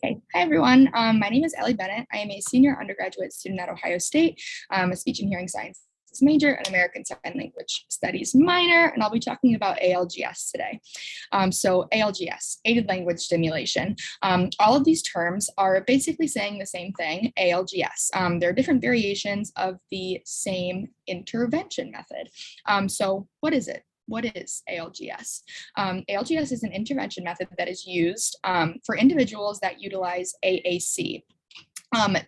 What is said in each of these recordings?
Okay. Hi, everyone. My name is Bennett. I am a senior undergraduate student at Ohio State, a speech and hearing sciences major and American Sign Language Studies minor, and I'll be talking about ALGS today. So ALGS, aided language stimulation. All of these terms are basically saying the same thing, ALGS. There are different variations of the same intervention method. So what is it? What is ALGS? ALGS is an intervention method that is used for individuals that utilize AAC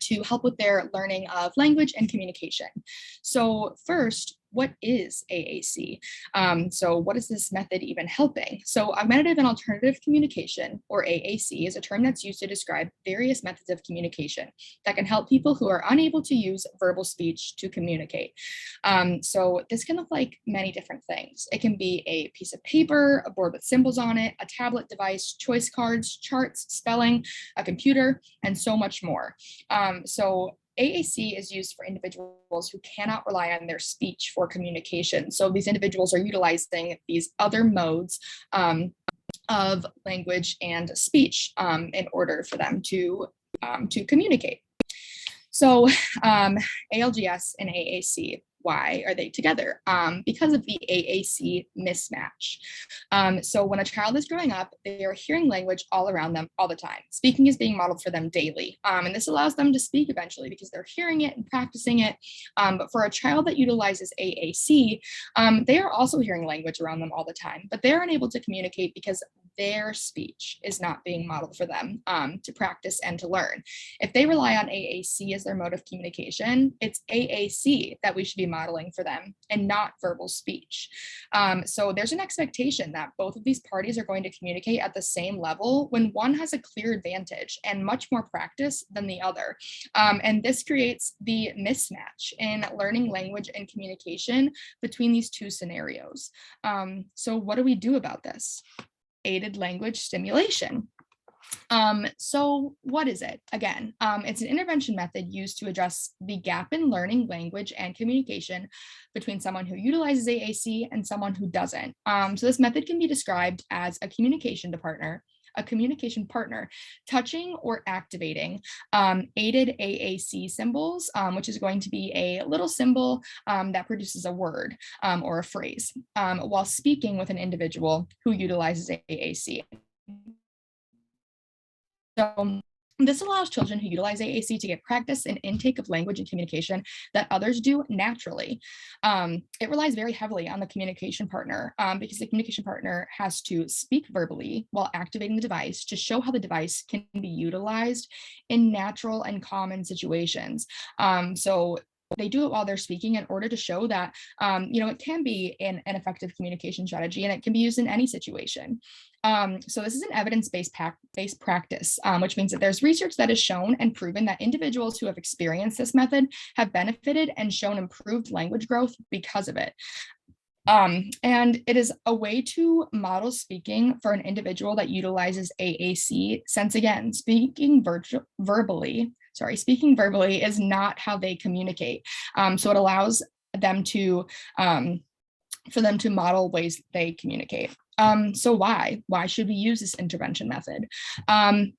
to help with their learning of language and communication. So first, what is AAC? So what is this method even helping? So augmentative and alternative communication, or AAC, is a term that's used to describe various methods of communication that can help people who are unable to use verbal speech to communicate. So this can look like many different things. It can be a piece of paper, a board with symbols on it, a tablet device, choice cards, charts, spelling, a computer, and so much more. So AAC is used for individuals who cannot rely on their speech for communication. So these individuals are utilizing these other modes of language and speech in order for them to communicate. So ALGS and AAC, why are they together? Because of the AAC mismatch. So when a child is growing up, they are hearing language all around them all the time. Speaking is being modeled for them daily. And this allows them to speak eventually because they're hearing it and practicing it. But for a child that utilizes AAC, they are also hearing language around them all the time, but they're unable to communicate because their speech is not being modeled for them to practice and to learn. If they rely on AAC as their mode of communication, it's AAC that we should be modeling for them and not verbal speech. So there's an expectation that both of these parties are going to communicate at the same level when one has a clear advantage and much more practice than the other. And this creates the mismatch in learning language and communication between these two scenarios. So what do we do about this? Aided language stimulation. So what is it? Again, it's an intervention method used to address the gap in learning language and communication between someone who utilizes AAC and someone who doesn't. So this method can be described as a communication partner touching or activating aided AAC symbols, which is going to be a little symbol that produces a word or a phrase while speaking with an individual who utilizes AAC. So this allows children who utilize AAC to get practice and intake of language and communication that others do naturally. It relies very heavily on the communication partner because the communication partner has to speak verbally while activating the device to show how the device can be utilized in natural and common situations. So they do it while they're speaking in order to show that, it can be an effective communication strategy and it can be used in any situation. So this is an evidence-based practice, which means that there's research that has shown and proven that individuals who have experienced this method have benefited and shown improved language growth because of it. And it is a way to model speaking for an individual that utilizes AAC, since again, speaking verbally is not how they communicate. So it allows them to, for them to model ways they communicate. So why should we use this intervention method?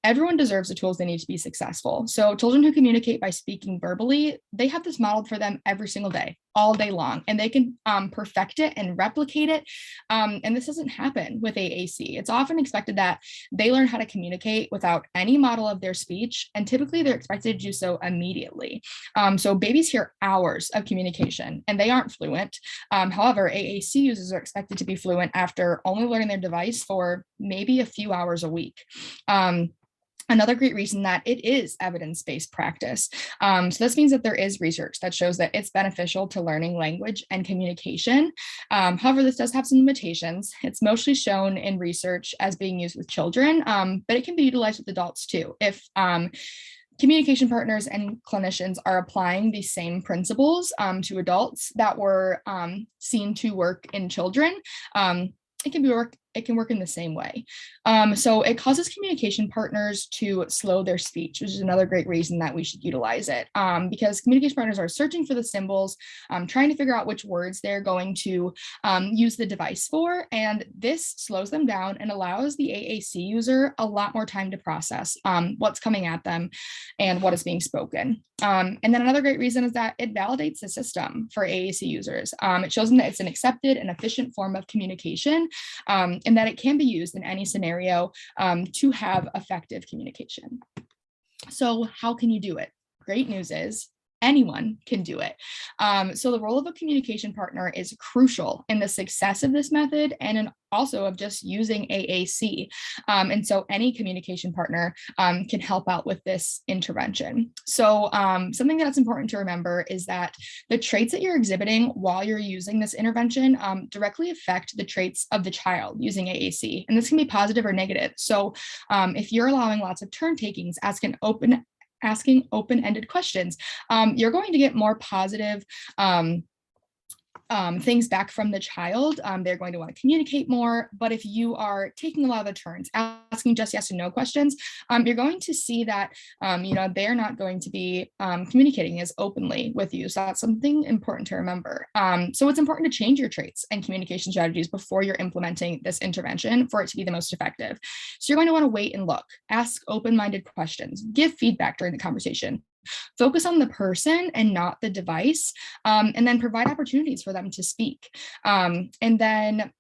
Everyone deserves the tools they need to be successful. So children who communicate by speaking verbally, they have this modeled for them every single day, all day long, and they can perfect it and replicate it. And this doesn't happen with AAC. It's often expected that they learn how to communicate without any model of their speech, and typically they're expected to do so immediately. So babies hear hours of communication and they aren't fluent. However, AAC users are expected to be fluent after only learning their device for maybe a few hours a week. Another great reason that it is evidence-based practice. So this means that there is research that shows that it's beneficial to learning language and communication. However, this does have some limitations. It's mostly shown in research as being used with children, but it can be utilized with adults too. If communication partners and clinicians are applying the same principles to adults that were seen to work in children, it can work in the same way. So it causes communication partners to slow their speech, which is another great reason that we should utilize it, because communication partners are searching for the symbols, trying to figure out which words they're going to use the device for, and this slows them down and allows the AAC user a lot more time to process what's coming at them and what is being spoken. And then another great reason is that it validates the system for AAC users. It shows them that it's an accepted and efficient form of communication, and that it can be used in any scenario to have effective communication. So how can you do it? Great news is anyone can do it. So the role of a communication partner is crucial in the success of this method and also of just using AAC. And so any communication partner can help out with this intervention. So something that's important to remember is that the traits that you're exhibiting while you're using this intervention directly affect the traits of the child using AAC. And this can be positive or negative. So if you're allowing lots of turn takings, asking open-ended questions, you're going to get more positive things back from the child. They're going to want to communicate more. But if you are taking a lot of the turns, asking just yes and no questions, you're going to see that they're not going to be communicating as openly with you. So that's something important to remember. So it's important to change your traits and communication strategies before you're implementing this intervention for it to be the most effective. So you're going to want to wait and look, ask open-minded questions, give feedback during the conversation. Focus on the person and not the device, and then provide opportunities for them to speak. And then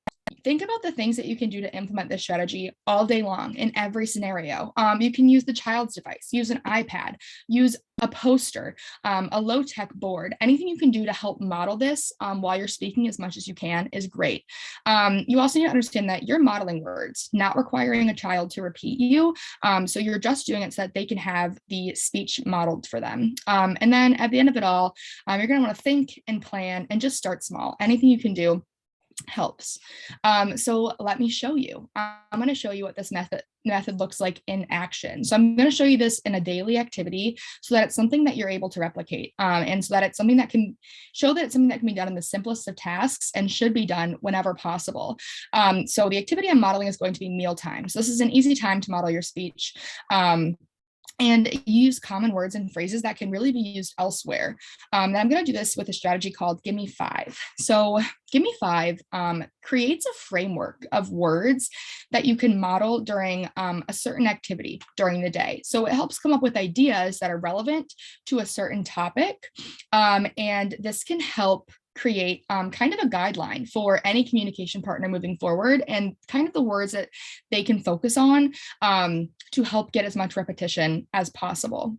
think about the things that you can do to implement this strategy all day long in every scenario. You can use the child's device, use an iPad, use a poster, a low-tech board. Anything you can do to help model this while you're speaking as much as you can is great. You also need to understand that you're modeling words, not requiring a child to repeat you. So you're just doing it so that they can have the speech modeled for them. And then at the end of it all, you're going to want to think and plan and just start small. Anything you can do helps. So let me show you. I'm going to show you what this method looks like in action. So I'm going to show you this in a daily activity so that it's something that you're able to replicate, and so that it's something that can show that it's something that can be done in the simplest of tasks and should be done whenever possible. So the activity I'm modeling is going to be mealtime. So this is an easy time to model your speech. And use common words and phrases that can really be used elsewhere. And I'm going to do this with a strategy called Give Me 5. So Give Me 5 creates a framework of words that you can model during a certain activity during the day. So it helps come up with ideas that are relevant to a certain topic. And this can help create kind of a guideline for any communication partner moving forward and kind of the words that they can focus on to help get as much repetition as possible.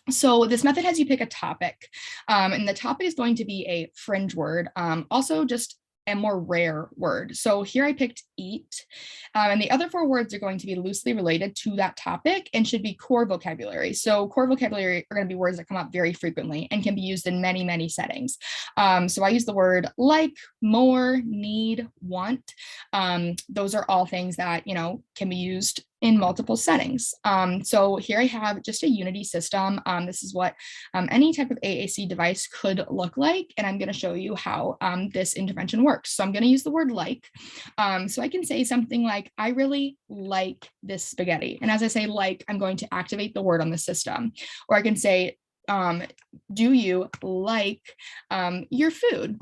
So this method has you pick a topic, and the topic is going to be a fringe word, also just a more rare word. So here I picked eat, and the other 4 words are going to be loosely related to that topic and should be core vocabulary. So core vocabulary are going to be words that come up very frequently and can be used in many, many settings. So I use the word like, more, need, want. Those are all things that, can be used in multiple settings. So here I have just a Unity system. This is what any type of AAC device could look like, and I'm going to show you how this intervention works. So I'm going to use the word like. So I can say something like, I really like this spaghetti. And as I say like, I'm going to activate the word on the system. Or I can say, do you like your food?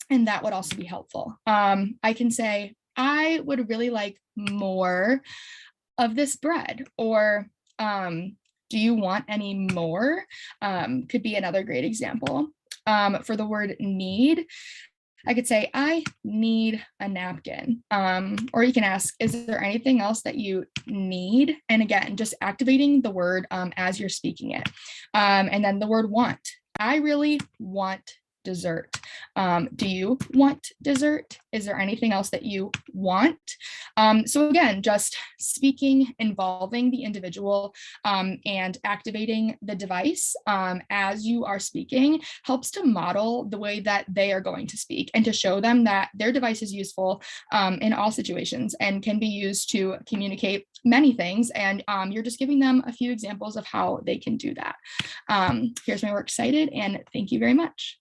And that would also be helpful. I can say, I would really like more of this bread, or do you want any more? Could be another great example. For the word need, I could say, I need a napkin. Or you can ask, is there anything else that you need? And again, just activating the word as you're speaking it. And then the word want, I really want dessert. Do you want dessert? Is there anything else that you want? So again, just speaking, involving the individual and activating the device as you are speaking helps to model the way that they are going to speak and to show them that their device is useful in all situations and can be used to communicate many things. And you're just giving them a few examples of how they can do that. Here's my works cited, and thank you very much.